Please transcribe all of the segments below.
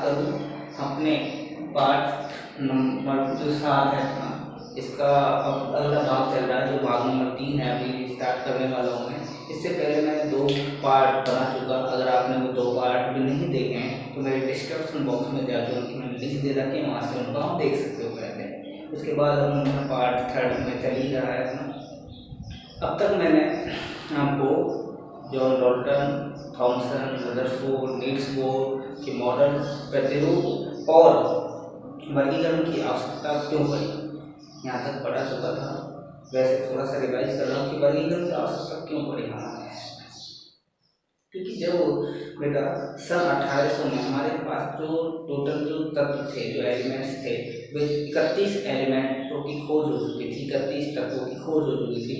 करूँ अपने part number जो 7 है अपना, इसका अब अगला भाग चल रहा है जो भाग नंबर 3 है, अभी स्टार्ट करने वाला हूँ मैं। इससे पहले मैंने 2 पार्ट बना चुका। अगर आपने वो 2 पार्ट भी नहीं देखे हैं तो मेरे डिस्क्रिप्शन बॉक्स में जाकर उनकी मैंने लिंक दे रखी है, वहाँ से उनको आप देख सकते हो पहले। उसके बाद अब मेरा पार्ट 3 में चल ही रहा है अपना। अब तक मैंने आपको John Dalton, Thomson, Rutherford, Niels Bohr के मॉडल, प्रतिरूप और वर्गीकरण की आवश्यकता क्यों पड़ी, यहाँ तक पढ़ा चुका था। वैसे थोड़ा सा रिवाइज कर रहा हूँ कि वर्गीकरण की आवश्यकता क्यों पड़ी हमारे, क्योंकि जब बेटा सन 1800 में हमारे पास जो टोटल जो तत्व थे, जो एलिमेंट्स थे, वे 31 एलिमेंटों की खोज हो चुकी थी, 31 तत्वों की खोज हो चुकी थी।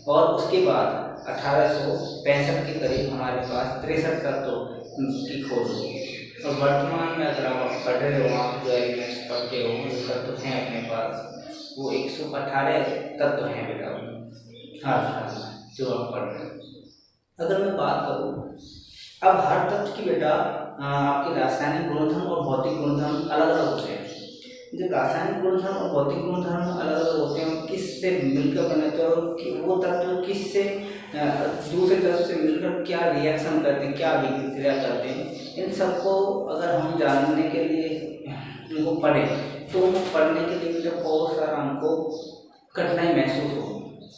और उसके बाद 1865 के करीब हमारे पास 63 तत्वों की खोज हो गई। और वर्तमान में अगर आप पढ़ रहे हो, आप जो एलिमेंट्स पढ़ते हो, जो तत्व हैं अपने पास, वो 118 तत्व हैं बेटा हर साल जो आप पढ़ रहे हो। अगर मैं बात करूँ, अब हर तत्व की बेटा आपके रासायनिक गुणधर्म और भौतिक गुणधर्म अलग अलग होते हैं। जब रासायनिक गुणधर्म और भौतिक गुणधर्म अलग अलग होते हैं, किससे मिलकर बने, तो कि वो तत्व किससे दूसरे तत्व से मिलकर क्या रिएक्शन करते हैं, क्या अभिक्रिया करते हैं, इन सबको अगर हम जानने के लिए उनको पढ़ें तो उनको पढ़ने के लिए जब बहुत सारा हमको कठिनाई महसूस हो,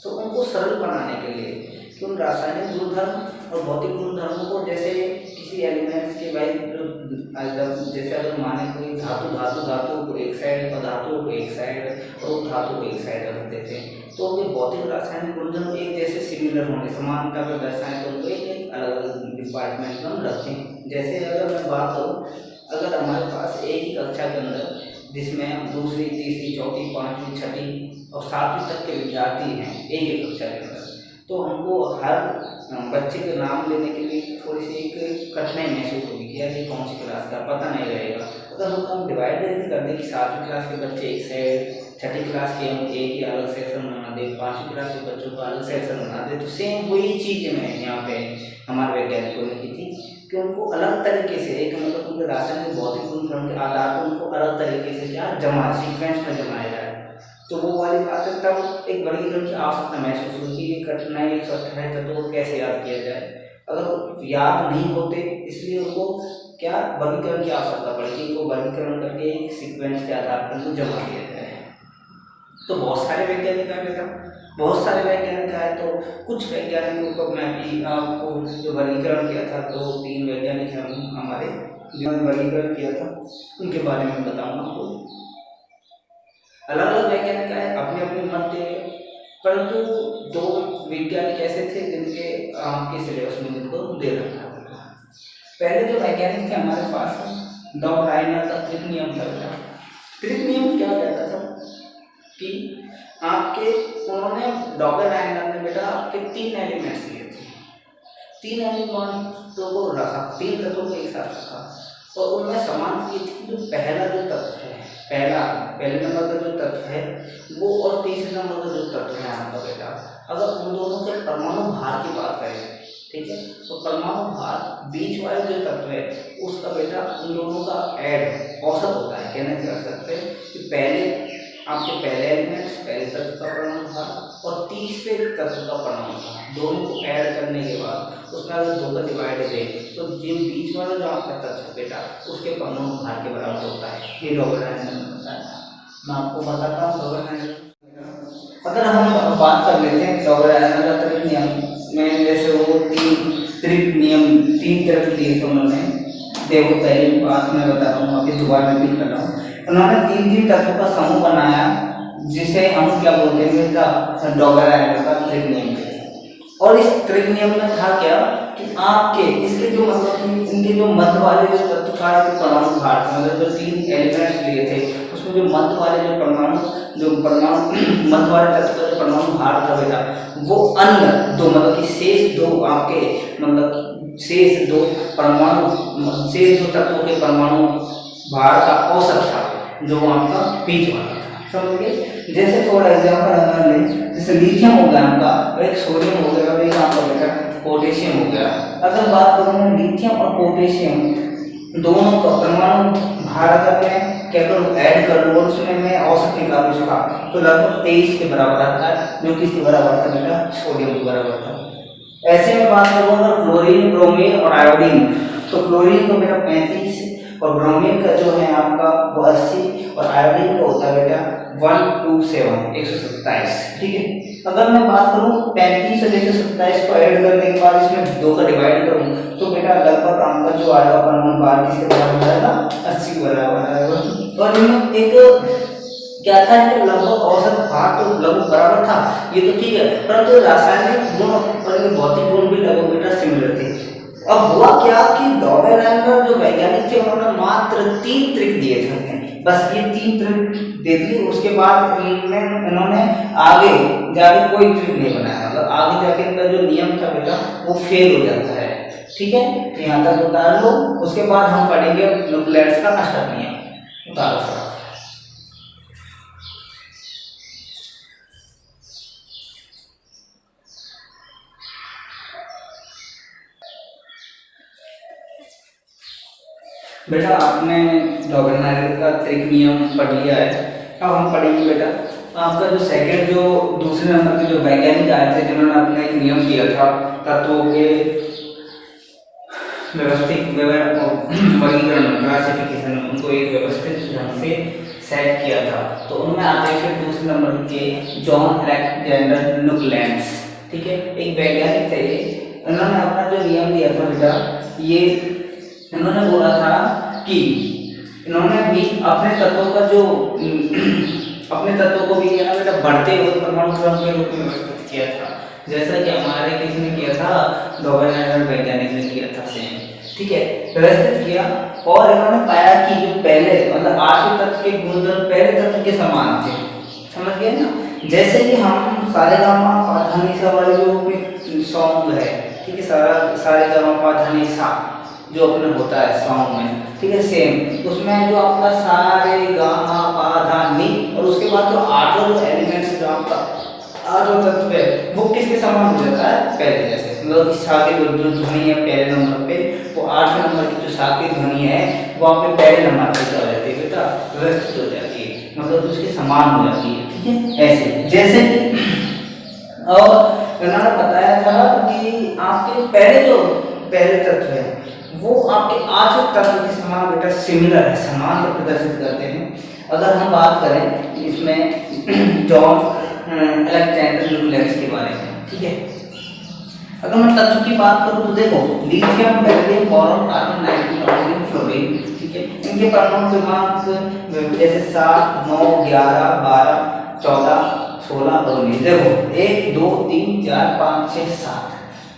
तो उनको सरल बनाने के लिए कि उन रासायनिक गुणधर्म और भौतिक गुणधर्मों को, जैसे किसी एलिमेंट्स के भाई जैसे अगर माने कोई धातु को एक साइड और धातु को एक साइड और धातु को एक साइड रख देते हैं, तो वे भौतिक रासायनिक गुणधर्म एक जैसे सिमिलर होंगे, समानता पर दर्शाएं, तो उनको एक अलग अलग डिपार्टमेंट में हम रखते हैं। जैसे अगर मैं बात करूँ, अगर हमारे पास एक ही कक्षा के अंदर जिसमें दूसरी, तीसरी, चौथी, पाँचवीं, छठी और 7वीं तक के विद्यार्थी हैं एक ही कक्षा के अंदर, तो हमको हर बच्चे के नाम लेने के लिए थोड़ी सी एक कठिनाई महसूस होगी कि यार ये कौन सी क्लास का पता नहीं रहेगा। अगर हम डिवाइड कर दें कि 7वीं क्लास के बच्चे एक साइड, छठी क्लास के हम एक ही अलग सेक्शन बना दें, 5वीं क्लास के बच्चों को अलग सेक्शन बना दें, तो सेम वही चीज़ में यहाँ पे हमारे वैज्ञानिकों ने की थी कि उनको अलग तरीके से, एक मतलब उनके रासायनिक भौतिक गुणधर्म के आधार पर उनको अलग तरीके से क्या जमा सीक्वेंस में जमाया जाए। तो वो वाली बात है, तब एक वर्गीकरण की आवश्यकता महसूस हुई कि ये कठिनाई 118 तत्वों को कैसे याद किया जाए। अगर याद नहीं होते, इसलिए उनको क्या वर्गीकरण की आवश्यकता पड़ी कि इनको वर्गीकरण करके एक सीक्वेंस के आधार पर उनको जमा किया जाए। तो बहुत सारे वैज्ञानिक आए बेटा, बहुत सारे वैज्ञानिक आए, तो कुछ वैज्ञानिकों को मैं भी आपको जो वर्गीकरण किया था, 2-3 वैज्ञानिक हैं हमारे जिन्होंने वर्गीकरण किया था, उनके बारे में बताऊँगा आपको। अलग अलग वैज्ञानिक आए, अपने अपने मत दे, परंतु 2 वैज्ञानिक ऐसे थे जिनके आपके सिलेबस में जिनको दे रखा था। पहले जो वैज्ञानिक थे हमारे पास, डॉ राइनर का त्रिक नियम था। त्रिक नियम क्या कहता था कि आपके उन्होंने डॉ राइनर ने बेटा आपके 3 एलिमेंट्स लिए थे, 3 एलिमेंटों को रखा, 3 तत्वों को एक साथ रखा और उनमें समान की थी जो पहला जो तत्व है, पहले नंबर का जो तत्व है वो और तीसरे नंबर का जो तत्व है आपका बेटा, अगर उन दोनों के परमाणु भार की बात करें, ठीक है, तो परमाणु भार बीच वाले जो तत्व है उसका बेटा उन दोनों का ऐड औसत होता है। कहने से कर सकते हैं कि पहले आपके पहले एलिमेंट्स, पहले तत्व का परमाणु भार और तीसरे तत्व का परमाणु भार, दोनों को ऐड करने के बाद उसमें अगर 2 का डिवाइड दें तो जिन बीच वाला जो आपका तत्व है बेटा उसके परमाणु भार के बराबर होता है। ये डॉ राइनर ने बताया, मैं आपको बताता हूँ डॉ राइनर। अगर हम बात कर लेते हैं डॉ राइनर का त्रिक नियम में, जैसे वो 3 त्रिक नियम 3 तरह दिए थे उन्होंने। देखो पहली बात मैं बता रहा हूँ, अभी दोबारा रिपीट कर रहा हूँ। उन्होंने 3 तत्वों का समूह बनाया जिसे हम क्या बोलते हैं, डॉ राइनर का त्रिक नियम। और इस त्रिक नियम में था क्या कि आपके इसके जो मतलब इनके जो मध्य वाले जो तत्व का परमाणु भार थे, मतलब जो 3 एलिमेंट्स लिए थे उसमें जो मध्य वाले जो परमाणु मध्य वाले तत्व का जो परमाणु भार था बेटा, वो अन्य 2 मतलब कि शेष 2 आपके मतलब शेष 2 तत्वों के परमाणु भार का औसत था जो आपका बीच वाला था। समझ गए? जैसे फॉर एग्जाम्पल अगर लें, जैसे लिथियम हो गया आपका और एक सोडियम हो गया और एक आपका बेटा पोटेशियम हो गया। अगर बात करूँ लिथियम और पोटेशियम दोनों का परमाणु भार अगर मैं क्या करूँ ऐड कर लूँ और उसमें मैं औसत निकालूँ उसका, तो लगभग 23 के बराबर आता है, जो किसके बराबर था बेटा, सोडियम के बराबर था। ऐसे में बात करूँगा क्लोरीन, ब्रोमीन और आयोडीन, तो क्लोरीन का बेटा 35 और ब्रोमीन का जो है आपका वो 80 और आयोडीन का होता है बेटा 127, ठीक है। अगर मैं बात करूं 35 और 127 को ऐड करने के बाद इसमें 2 का डिवाइड करूं तो बेटा लगभग आपका जो आएगा परमाणु भार किसके बराबर आएगा, 80 के बराबर आएगा। और इनमें एक क्या था कि लगभग औसत भार तो लगभग बराबर था, ये तो ठीक है, परंतु रासायनिक गुण और भौतिक गुण भी लगभग बेटा सिमिलर थे। अब हुआ क्या कि डॉबरलैंगर जो वैज्ञानिक थे उन्होंने मात्र 3 ट्रिक दिए थे, बस ये 3 ट्रिक दे दिए, उसके बाद इन्होंने आगे जाके कोई ट्रिक नहीं बनाया, मतलब आगे जाके इनका जो नियम था बेटा वो फेल हो जाता है, ठीक है। तो यहाँ तक उतार लो, उसके बाद हम पढ़ेंगे न्यूक्लियस का अष्टक नियम, उतारो सर। बेटा आपने डॉबरलैंगर का त्रिक नियम पढ़ लिया है, अब हम पढ़ेंगे बेटा आपका जो सेकंड जो दूसरे नंबर के जो वैज्ञानिक आए थे जिन्होंने अपना एक नियम दिया था तत्वों के व्यवस्थित वर्गीकरण क्लासिफिकेशन, उनको एक व्यवस्थित ढंग से सेट किया था, तो उनमें आते हैं फिर दूसरे नंबर के जॉन अलेक्जेंडर न्यूक्लैंस, ठीक है, एक वैज्ञानिक थे। उन्होंने अपना जो नियम दिया था बेटा, ये इन्होंने बोला था कि इन्होंने भी अपने तत्वों का जो अपने तत्वों को भी ना बेटा बढ़ते हुए परमाणु क्रम के रूप में व्यवस्थित किया था, जैसा कि हमारे किसने किया था, डॉबरलैंगर वैज्ञानिक ने किया था सेम, ठीक है, व्यवस्थित किया। और इन्होंने पाया कि जो पहले मतलब आठवें तत्व के गुणधर्म पहले तत्व के समान थे, समझ गए ना, जैसे कि हम सारे गामा पाधानी सा वाले जो सॉन्ग है, ठीक है, सारे गामा पाधानी सा जो अपने होता है सॉन्ग में, ठीक है, सेम उसमें जो आपका सारे गामा पाधानी और उसके बाद जो आठों जो एलिमेंट्स जो आपका आठों तत्व है वो किसके समान हो जाता है, पहले जैसे, मतलब सा की जो ध्वनि है पहले नंबर पे, वो 8वें नंबर की जो सा की ध्वनि है वो आपके पहले नंबर पे आ जाती है बेटा, व्यवस्थित हो जाती है, मतलब उसके समान हो जाती है, ठीक है, ऐसे जैसे और उन्होंने बताया था कि आपके पहले तत्व है वो आपके 8 तत्व के समान बेटा सिमिलर है, समान को प्रदर्शित करते हैं। अगर हम बात करें इसमें जॉन अलेक्जेंडर न्यूक्लैंस के बारे में, ठीक है, अगर मैं तत्व की बात करूं तो देखो lithium, beryllium, boron, carbon, nitrogen, oxygen, fluorine, ठीक है, इनके परमाणु क्रमांक जैसे 7, 9, 11, 12, 14, 16 और 19, देखो 1, 2, 3, 4, 5, 6, 7,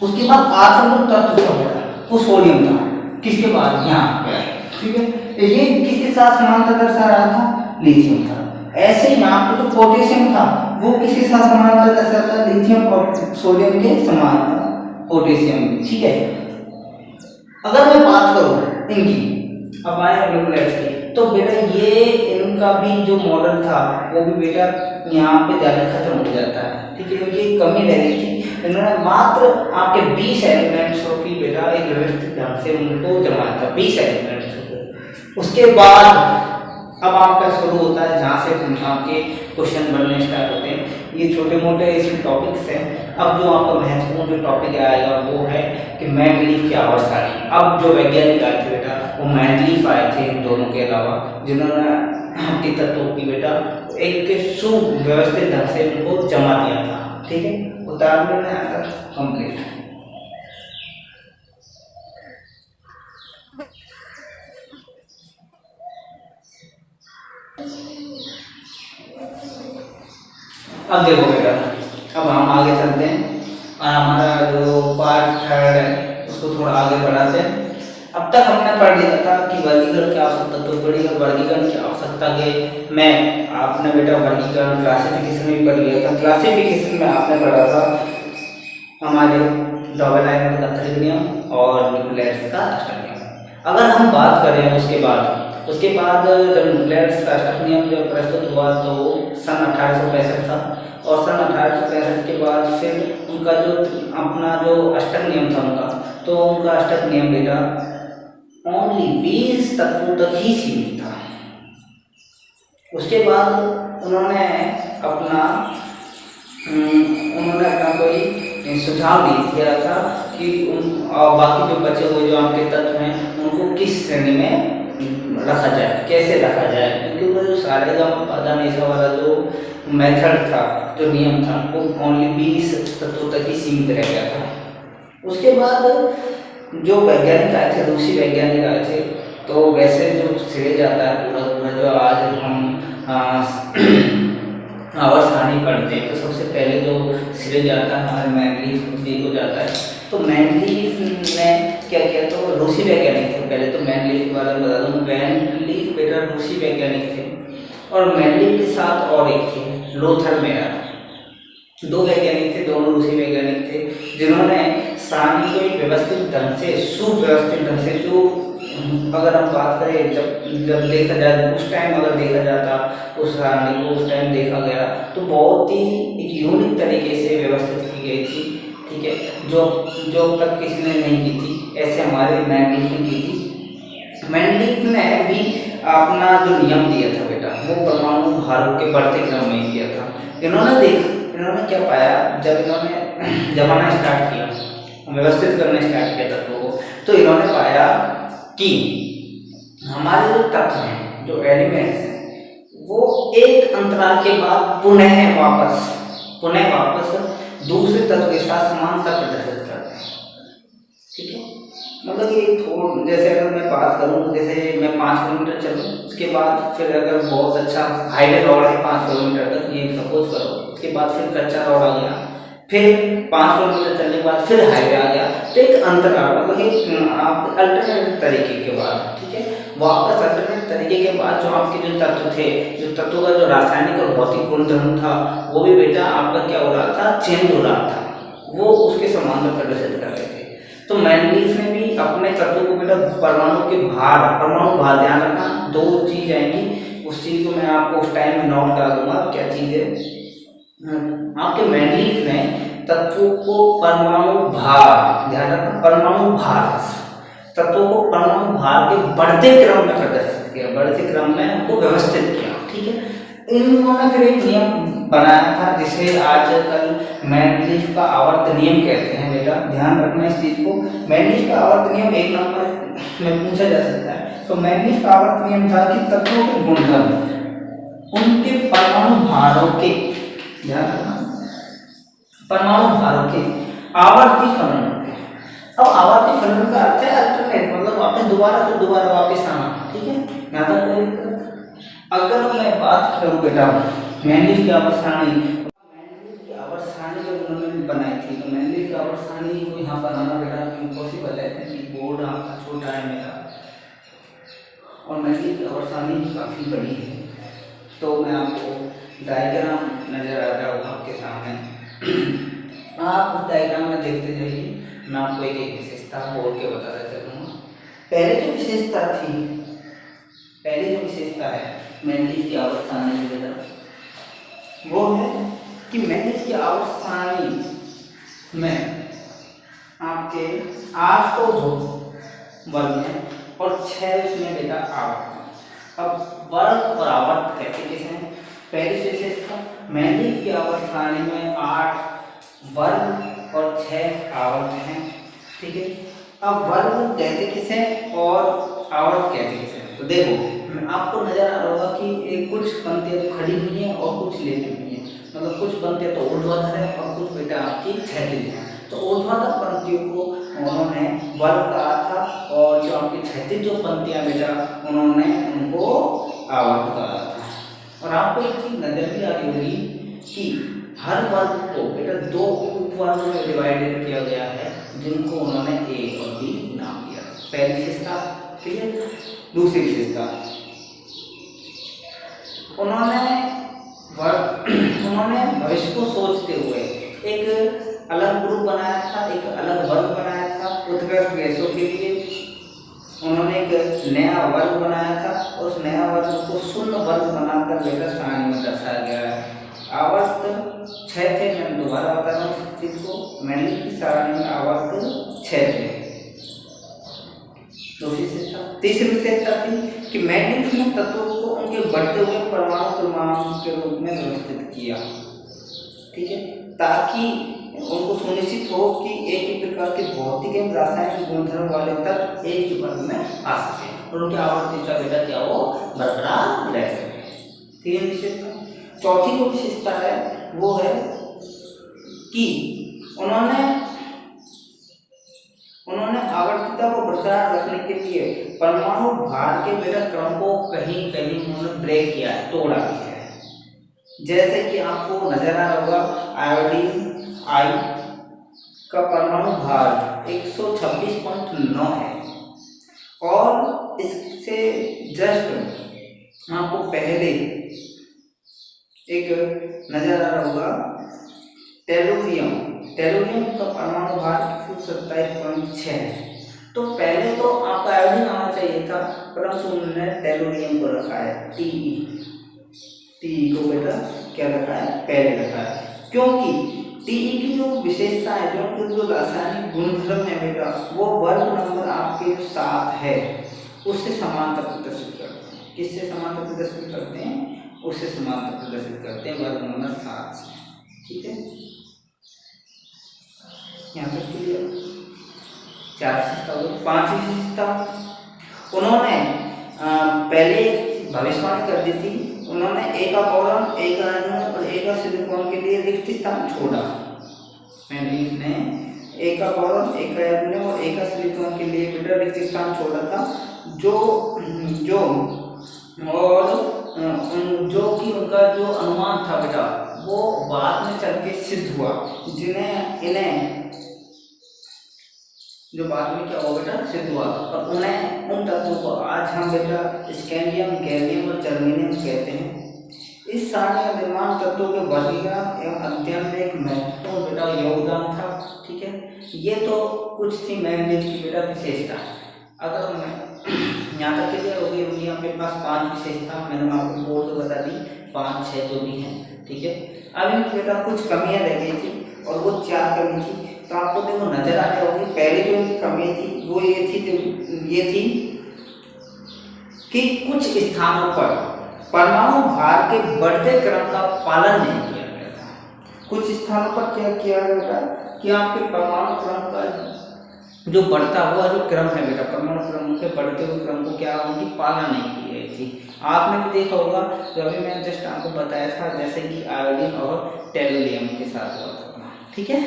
उसके बाद 8वां तत्व था बेटा वो सोडियम था, किसके बाद यहाँ पे, ठीक है, ये किसके साथ समानता दर्शा रहा था, लिथियम था। ऐसे यहाँ पे जो पोटेशियम था वो किसके साथ समानता दर्शाता है, लिथियम और सोडियम के समान था पोटेशियम, ठीक है। अगर मैं बात करूं इनकी अब आए न्यूक्लियस की, तो बेटा ये इनका भी जो मॉडल था वो भी बेटा यहाँ पे जाकर खत्म हो जाता है, ठीक है, क्योंकि कमी रह गई थी। इन्होंने मात्र आपके 20 एलिमेंट्स की बेटा एक व्यवस्थित ढंग से उनको जमाया था, 20 एलिमेंट्स को। उसके बाद अब आपका शुरू होता है जहाँ से आपके क्वेश्चन बनने स्टार्ट होते हैं, ये छोटे मोटे इसमें टॉपिक्स हैं। अब जो आपका महत्वपूर्ण जो टॉपिक आएगा वो है कि मेंडलीफ की आवर्तसारणी। अब जो वैज्ञानिक आए थे बेटा वो मेंडलीफ आए थे इन दोनों के अलावा, जिन्होंने आपके तत्वों की बेटा एक सुव्यवस्थित ढंग से उनको जमा दिया था, ठीक है, उतारने में आता कंप्लीट। अब देखो बेटा, अब हम आगे चलते हैं और हमारा जो पार्ट 3 है उसको थोड़ा आगे बढ़ाते हैं। अब तक हमने पढ़ लिया था कि वर्गीकरण की आवश्यकता, तो बड़ी वर्गीकरण की आवश्यकता के में आपने बेटा वर्गीकरण क्लासिफिकेशन भी पढ़ लिया था। क्लासिफिकेशन में आपने पढ़ा था हमारे डॉबरलैंगर का त्रिक नियम और न्यूक्लियस का अष्टक नियम। अगर हम बात करें उसके बाद जब न्यूक्लियस का अष्टक नियम जब प्रस्तुत हुआ तो सन 1865 था, और सन 1865 के बाद फिर उनका जो अपना जो अष्टक नियम था उनका, तो उनका अष्टक नियम बेटा ओनली 20 तत्वों तक ही सीमित था। उसके बाद उन्होंने अपना कोई सुझाव नहीं दिया था कि बाकी जो बचे हुए जो आपके तत्व हैं उनको किस श्रेणी में रखा जाए, कैसे रखा जाए, क्योंकि वो जो सारेगामापाधानिसा वाला जो मेथड था, जो नियम था, वो ओनली 20 तत्वों तक ही सीमित रह गया था। उसके बाद जो वैज्ञानिक आए थे, रूसी वैज्ञानिक आए थे, तो वैसे जो सिरे जाता है पूरा जो आज हम आवर्त सारणी पढ़ते हैं, तो सबसे पहले जो सिरे जाता है हमारे मैनलीफ जी को जाता है। तो मैनलीफ ने क्या किया, तो रूसी वैज्ञानिक थे। पहले तो मैनलीफ के बारे में बता दूँ, मैनलीफ बेटा रूसी वैज्ञानिक थे, और मैनलीफ के साथ और एक थे लोथर मेयर। 2 वैज्ञानिक थे, दोनों रूसी वैज्ञानिक थे, जिन्होंने सारणी को एक व्यवस्थित ढंग से, सुव्यवस्थित ढंग से, जो अगर हम बात करें जब देखा जाए उस टाइम, अगर देखा जाता उस सारणी को उस टाइम देखा गया तो बहुत ही एक यूनिक तरीके से व्यवस्थित की गई थी। ठीक है, जो तक किसी ने नहीं की थी, ऐसे हमारे मैनलीफ ने की थी। मैनलीफ ने भी अपना जो नियम दिया था बेटा, वो परमाणु भारों के बढ़ते क्रम में दिया था। इन्होंने क्या पाया, जब इन्होंने जमाना स्टार्ट किया, व्यवस्थित करना स्टार्ट किया तत्वों को, तो इन्होंने पाया कि हमारे जो तत्व हैं, जो एलिमेंट्स हैं, वो एक अंतराल के बाद पुनः वापस दूसरे तत्व के साथ समानता प्रदर्शित करते हैं। ठीक है, मतलब ये जैसे अगर मैं बात करूँ, जैसे मैं 5 किलोमीटर चलूँ, उसके बाद फिर अगर बहुत अच्छा हाईवे रोड है 5 किलोमीटर तक, ये सपोज करो, उसके बाद फिर कच्चा रोड आ गया, फिर 5 किलोमीटर चलने के बाद फिर हाईवे आ गया, तो एक अंतराल, मतलब एक आप अल्टरनेट तरीके के बाद, ठीक है, वापस अल्टरनेट तरीके के बाद जो आपके जो तत्व थे, जो तत्वों का जो रासायनिक और भौतिक गुणधर्म था, वो भी बेटा आपका क्या हो रहा था, चेंज हो रहा था, वो उसके समान में प्रदर्शित कर रहे थे। तो मैनलीफ ने भी अपने तत्वों को बेटा परमाणु भार ध्यान रखना, 2 चीज आएंगी, उस चीज को मैं आपको उस टाइम में नोट करा दूंगा क्या चीज है। आपके मैनलीफ ने तत्वों को परमाणु भार, ध्यान रखना, परमाणु भार, तत्वों को परमाणु भार के बढ़ते क्रम में प्रदर्शित किया, बढ़ते क्रम में उनको व्यवस्थित किया। ठीक है, इन्होंने फिर एक नियम बनाया था जिसे आजकल मैनलीफ का आवर्त नियम कहते हैं। बेटा ध्यान रखना इस चीज को, मैनलीफ का आवर्त नियम 1 नंबर में पूछा जा सकता है। तो मैनलीफ का आवर्त नियम था कि तत्वों के गुणधर्म उनके परमाणु भारों के, ध्यान रखना, परमाणु भारों के आवर्ती फलन। अब आवर्ती फलन का अर्थ है अल्टरनेट, मतलब वापस दोबारा वापस आना। ठीक है, यहाँ तक अगर मैं बात करूँ बेटा मैनलीफ की आवर्त सारणी, जब उन्होंने बनाई थी, तो मैनलीफ की आवर्त सारणी को यहाँ बनाना बेटा इम्पॉसिबल है, क्योंकि बोर्ड आपका छोटा है मेरा, और मैनलीफ की आवर्त सारणी काफ़ी बड़ी है। तो मैं आपको डायग्राम नजर आ रहा होगा आपके सामने, आप उस डायग्राम में देखते जाइए, मैं आपको एक विशेषता बोल के बताता चलूँगा। पहली जो विशेषता है मैनलीफ की आवर्त सारणी की बेटा, वो है कि मैनलीफ की आवर्त सारणी में आपके 8 तो वर्ग हैं और 6 उसमें बेटा आवर्त। अब वर्ग और आवर्त कहते किसे हैं? पहली विशेषता, मैनलीफ की आवर्त सारणी में 8 वर्ग और 6 आवर्त हैं। ठीक है, अब वर्ग कहते किसे और आवर्त कहते किसे? तो देखो आपको नजर आ रहा होगा कि कुछ पंक्तियां तो खड़ी हुई हैं और कुछ लेटी हुई हैं, मतलब कुछ पंक्तियां तो ऊर्ध्वाधर है और कुछ बेटा आपकी क्षैतिज है। तो ऊर्ध्वाधर पंक्तियों को उन्होंने वर्ग कहा था, और जो आपकी क्षैतिज जो पंक्तियां बेटा उन्होंने उनको आवर्त कहा था। और आपको एक चीज नजर भी आ रही होगी कि हर वर्ग को बेटा 2 उपवर्ग में डिवाइडेड किया गया है, जिनको उन्होंने ए और बी नाम दिया। पहली विशेषता, ठीक है। दूसरी विशेषता, उन्होंने भविष्य को सोचते हुए एक अलग ग्रुप बनाया था, एक अलग वर्ग बनाया था। उत्कृष्ट गैसों के लिए उन्होंने एक नया वर्ग बनाया था, उस नया वर्ग को शून्य वर्ग बनाकर लेकर सारणी में दर्शाया गया है। आवर्त 6 थे, मैं दोबारा बता रहा हूँ इस चीज को, मैनलीफ की सारणी में आवर्त 6 थे। दूसरी विशेषता, तीसरी विशेषता थी कि मैट्रिक्स में तत्वों को उनके बढ़ते हुए परमाणु क्रमांक के रूप में व्यवस्थित किया, ठीक है, ताकि उनको सुनिश्चित हो कि एक ही प्रकार के भौतिक एवं रासायनिक गुणधर्म वाले तत्व एक ही वर्ग में आ सके और उनकी आवर्ती का बेटा क्या हो बरकरार रह सके। तीन विशेषता। चौथी जो विशेषता है वो है कि उन्होंने आवर्तता को बरकरार रखने के लिए परमाणु भार के बेटा क्रम को कहीं कहीं उन्होंने ब्रेक किया है, तोड़ा भी है। जैसे कि आपको नजर आ रहा होगा आयोडीन आई का परमाणु भार 126.9 है और इससे जस्ट आपको पहले एक नजर आ रहा होगा टेलुरियम का परमाणु भार 127.6 है। तो पहले तो आपका आयोडीन आना चाहिए था, परंतु उन्होंने टेलुरियम को रखा है, टी को बेटा क्या रखा है, पहले रखा है, क्योंकि टी की जो विशेषता है, जो रासायनिक गुणधर्म है बेटा, वो वर्ग नंबर आपके 7 है उससे समांतर प्रदर्शित करते हैं। किससे समांतर प्रदर्शित करते हैं? उससे समांतर प्रदर्शित करते हैं वर्ग नंबर 7 से, ठीक है। यहाँ तक क्लियर? 4 विशेषता हो गई। 5वीं विशेषता, उन्होंने पहले भविष्यवाणी कर दी थी, उन्होंने एक बोरॉन, एक आयरन और एक सिलिकॉन के लिए रिक्त स्थान छोड़ा। मैंने ने एक बोरॉन, एक आयरन और एक सिलिकॉन के लिए बेटा रिक्त स्थान छोड़ा था, जो कि उनका जो अनुमान था बेटा वो बाद में चल के सिद्ध हुआ, इन्हें जो बाद में क्या हुआ बेटा सिद्ध हुआ, और उन्हें उन तत्वों को आज हम बेटा स्कैंडियम, गैलियम और जर्मेनियम कहते हैं। इस सारणी का निर्माण तत्वों के वर्गीकरण एवं अध्ययन में एक महत्वपूर्ण बेटा योगदान था, ठीक है। ये तो कुछ थी मैंगनीज की बेटा विशेषता। अगर मैं यहाँ तक क्लियर हो गई होगी, आपके पास 5 विशेषता मैंने आपको बोर्ड तो बता दी, 5-6 तो भी हैं, ठीक है। अब इनकी बेटा कुछ कमियां रह गई थी और वो 4 कमी थी, तो आपको देखो नजर आ रही होगी। पहले जो इनकी कमी थी वो ये थी कि कुछ स्थानों पर परमाणु भार के बढ़ते क्रम का पालन नहीं किया गया था। कुछ स्थानों पर क्या किया गया कि आपके परमाणु क्रम का जो बढ़ता हुआ जो क्रम है बेटा, परमाणु क्रम के बढ़ते हुए क्रम को क्या उनकी पालना नहीं की गई थी। आपने भी देखा होगा, जो अभी मैंने जस्ट आपको बताया था, जैसे कि आयोडीन और टेलुरियम के साथ हुआ था, ठीक है।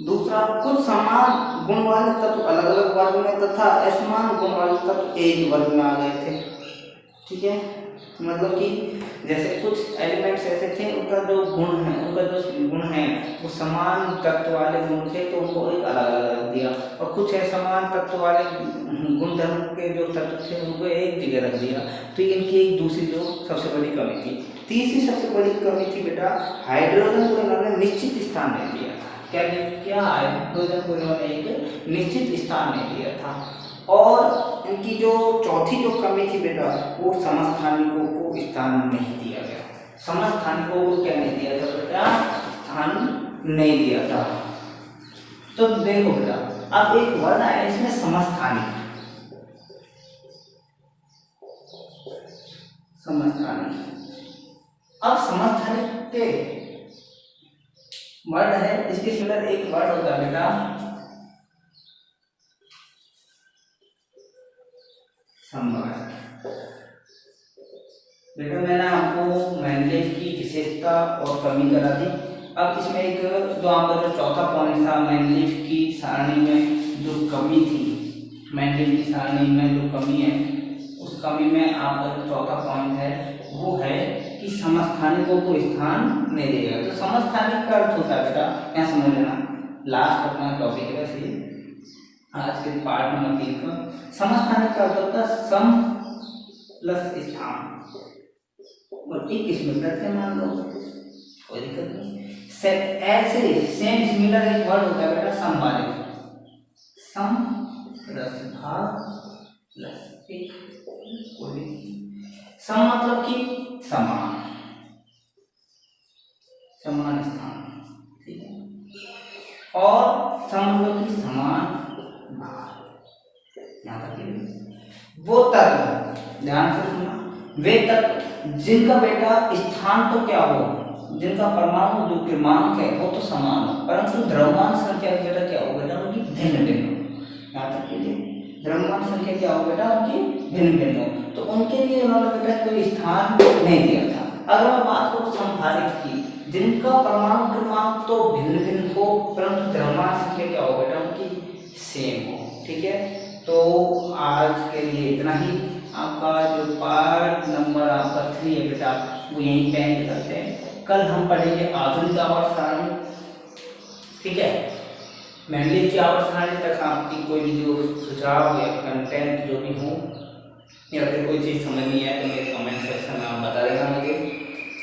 दूसरा, कुछ समान गुण वाले तत्व अलग अलग वर्ग में तथा असमान गुण वाले तत्व एक वर्ग में आ गए थे, ठीक है। मतलब कि जैसे कुछ एलिमेंट्स ऐसे थे उनका जो गुण है वो समान तत्व वाले गुण थे, तो उनको एक अलग अलग रख दिया, और कुछ असमान तत्व वाले गुण धर्म के जो तत्व थे उनको एक जगह रख दिया। तो इनकी एक दूसरी जो सबसे बड़ी कमी थी। तीसरी सबसे बड़ी कमी थी बेटा, हाइड्रोजन को इन्होंने निश्चित स्थान नहीं दिया था। क्या हाइड्रोजन को इन्होंने एक निश्चित स्थान नहीं दिया था। और इनकी जो चौथी जो कमी थी बेटा, वो समस्थानिकों को स्थान नहीं दिया गया। समस्थानिकों को क्या नहीं दिया था बेटा? स्थान नहीं दिया था। तो देखो बेटा, अब एक वर्ड आया इसमें समस्थानिक। अब समस्थानिक के वर्ड है, इसके सिमिलर एक वर्ड होता है बेटा समवाय। बेटा मैंने आपको मैंगनीज की विशेषता और कमी करा दी। अब इसमें एक जो आपका जो चौथा पॉइंट था, मैंगनीज की सारणी में जो कमी थी, मैंगनीज की सारणी में जो कमी है, उस कमी में आपका जो चौथा पॉइंट है वो है कि समस्थानिकों को स्थान नहीं देगा। तो समस्थानिक का अर्थ होता है बेटा, यहाँ समझ लेना, लास्ट अपना टॉपिक है वैसे आज के पार्ट नंबर 3 का। समस्थानिक का अर्थ होता है सम प्लस स्थान, और एक सिमिलर से मान लो, कोई दिक्कत नहीं। ऐसे सेम सिमिलर एक वर्ड होता है बेटा समवाय। सम प्लस भाग प्लस एक, सम मतलब कि समान स्थान, ठीक है, और सम मतलब कि समान भाग। वो तत्व, ध्यान से सुनना, वे तत्व जिनका बेटा स्थान तो क्या हो, जिनका परमाणु जो क्रमांक है वो तो समान हो, परंतु द्रव्यमान संख्या बेटा क्या हो बेटा उनकी भिन्न भिन्न हो। यहाँ तक के लिए द्रव्यमान संख्या क्या हो बेटा उनकी भिन्न भिन्न हो, तो उनके लिए उन्होंने बेटा कोई स्थान नहीं दिया था। अगर मैं बात करूँ संभारित की, जिनका परमाणु क्रमांक तो भिन्न भिन्न हो परंतु द्रव्यमान संख्या क्या हो बेटा उनकी सेम हो। ठीक है, तो आज के लिए इतना ही। आपका जो पार्ट नंबर आपका 3 है बेटा वो यहीं पे एंड करते हैं। कल हम पढ़ेंगे आधुनिक आवर्त सारणी। ठीक है, मेनली की आवर्त सारणी तक आपकी कोई भी जो सुझाव या कंटेंट जो भी हो या फिर कोई चीज़ समझ नहीं आए तो मेरे कमेंट सेक्शन में आप बता देना मुझे,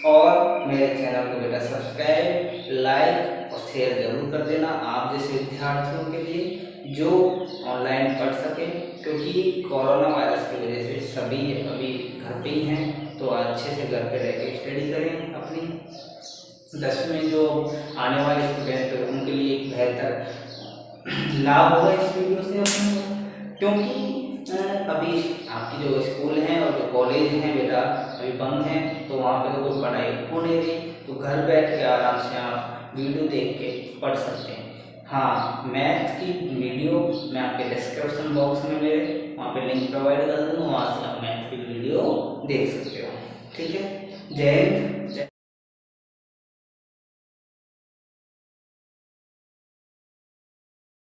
और मेरे चैनल को बेटा सब्सक्राइब, लाइक और शेयर जरूर कर देना आप जैसे विद्यार्थियों के लिए जो ऑनलाइन पढ़ सके, क्योंकि कोरोना वायरस की वजह से सभी अभी घर पे ही हैं, तो अच्छे से घर पे रह के स्टडी करें अपनी। 10वीं में जो आने वाले स्टूडेंट उनके लिए एक बेहतर लाभ होगा इस वीडियो से अपने, क्योंकि अभी आपकी जो स्कूल हैं और जो कॉलेज हैं बेटा अभी बंद हैं, तो वहाँ पे तो कोई पढ़ाई हो नहीं रही, तो घर बैठ के आराम से आप वीडियो देख के पढ़ सकते हैं। हाँ, मैथ की वीडियो मैं आपके डिस्क्रिप्शन बॉक्स में मेरे वहाँ पे लिंक प्रोवाइड कर दूँगा, वहाँ से आप मैथ की वीडियो देख सकते हो। ठीक है, जय हिंद।